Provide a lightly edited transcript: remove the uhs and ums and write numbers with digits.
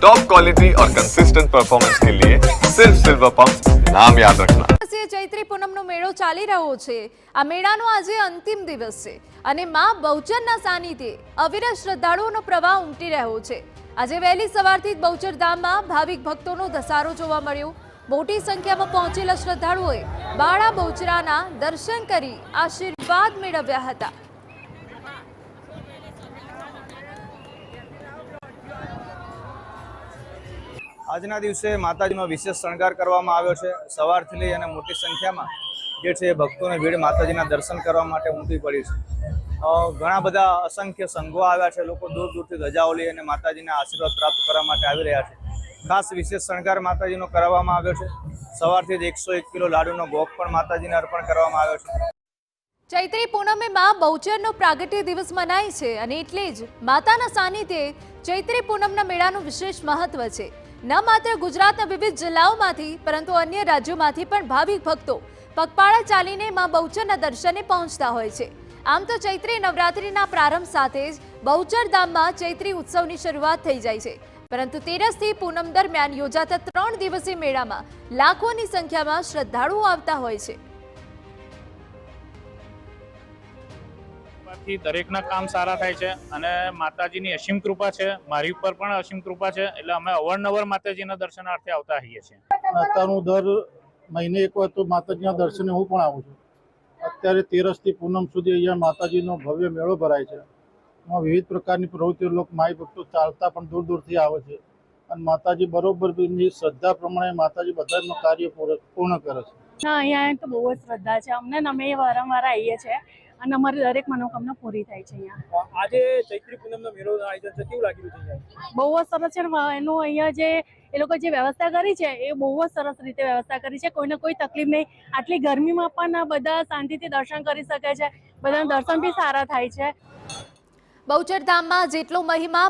Top quality और consistent performance के लिए सिर्फ सिल्वर पंप नाम याद रखना। ચૈત્રી પૂનમનો મેળો ચાલી રહ્યો છે। આ મેળાનો આજે અંતિમ દિવસ છે અને માં બહુચરના સાનિધ્યે અવિરત શ્રદ્ધાળુઓનો પ્રવાહ ઉમટી રહ્યો છે। આજે વહેલી સવારથી જ બહુચર ધામમાં ભાવિક ભક્તોનો ધસારો જોવા મળ્યો। મોટી સંખ્યામાં પહોંચેલા શ્રદ્ધાળુઓએ બાળા બહુચરાના દર્શન કરી આશીર્વાદ મેળવ્યા હતા। આજના દિવસે માતાજીનો વિશેષ શણગાર કરવામાં આવ્યો છે। સવારથી લઈ અને મોટી સંખ્યામાં જે છે ભક્તોની ભીડ માતાજીના દર્શન કરવા માટે ઉમટી પડી છે। ઘણા બધા અસંખ્ય સંઘો આવ્યા છે। લોકો દૂર દૂરથી રજાઓ લઈ અને માતાજીના આશીર્વાદ પ્રાપ્ત કરવા માટે આવી રહ્યા છે। ખાસ વિશેષ શણગાર માતાજીનો કરવામાં આવ્યો છે। સવારથી જ 101 કિલો લાડુનો ભોગ પણ માતાજીને અર્પણ કરવામાં આવ્યો છે। ચૈત્રી પૂનમે માં બહુચરનો પ્રાગટ્ય દિવસ મનાય છે અને એટલે જ માતાના સાનિધ્યે ચૈત્રી પૂનમના મેળાનું વિશેષ મહત્વ છે। ન માત્ર ગુજરાતના વિવિધ જિલ્લાઓમાંથી પરંતુ અન્ય રાજ્યોમાંથી પણ ભાવિક ભક્તો પગપાળા ચાલીને માં બહુચરના દર્શને પહોંચતા હોય છે। આમ તો ચૈત્રી નવરાત્રિના પ્રારંભ સાથે જ બહુચર ધામમાં ચૈત્રી ઉત્સવની શરૂઆત થઈ જાય છે, પરંતુ તેરસથી પૂનમ દરમિયાન યોજાતા 3 દિવસીય મેળામાં લાખોની સંખ્યામાં શ્રદ્ધાળુઓ આવતા હોય છે। દરેકના કામ સારા થાય છે અને માતાજીની અસીમ કૃપા છે। મારી ઉપર પણ અસીમ કૃપા છે, એટલે અમે અવારનવાર માતાજીના દર્શનાર્થે આવતા રહીએ છીએ। અત્યારે હું દર મહિને એક વાર તો માતાજીના દર્શને હું પણ આવું છું। અત્યારે તેરસથી પૂનમ સુધી અહીંયા માતાજીનો ભવ્ય મેળો ભરાય છે। એમાં વિવિધ પ્રકારની પ્રવૃત્તિઓ લોકો માઈ ભક્તો ચાલતા પણ દૂર દૂરથી આવે છે અને માતાજી બરોબર એમની શ્રદ્ધા પ્રમાણે માતાજી બધાનું કાર્ય પૂર્ણ કરે છે। ના, અહીંયા તો બહુ જ શ્રદ્ધા છે અમને, અમે વારંવાર આવીએ છીએ અને અમારી દરેક મનોકામના પૂરી થાય છે। અહીંયા આજે ચૈત્રી પૂનમનો મેળોનું આયોજન છે, કેવું લાગી રહ્યું છે? બહુ જ સરસ છે। એનું અહીંયા જે એ લોકો જે વ્યવસ્થા કરી છે એ બહુ જ સરસ રીતે વ્યવસ્થા કરી છે। કોઈને કોઈ તકલીફ નહીં, આટલી ગરમીમાં પણ બધા શાંતિથી દર્શન કરી શકે છે। બધાના દર્શન બી સારા થાય છે। બહુચર ધામમાં જેટલો મહિમા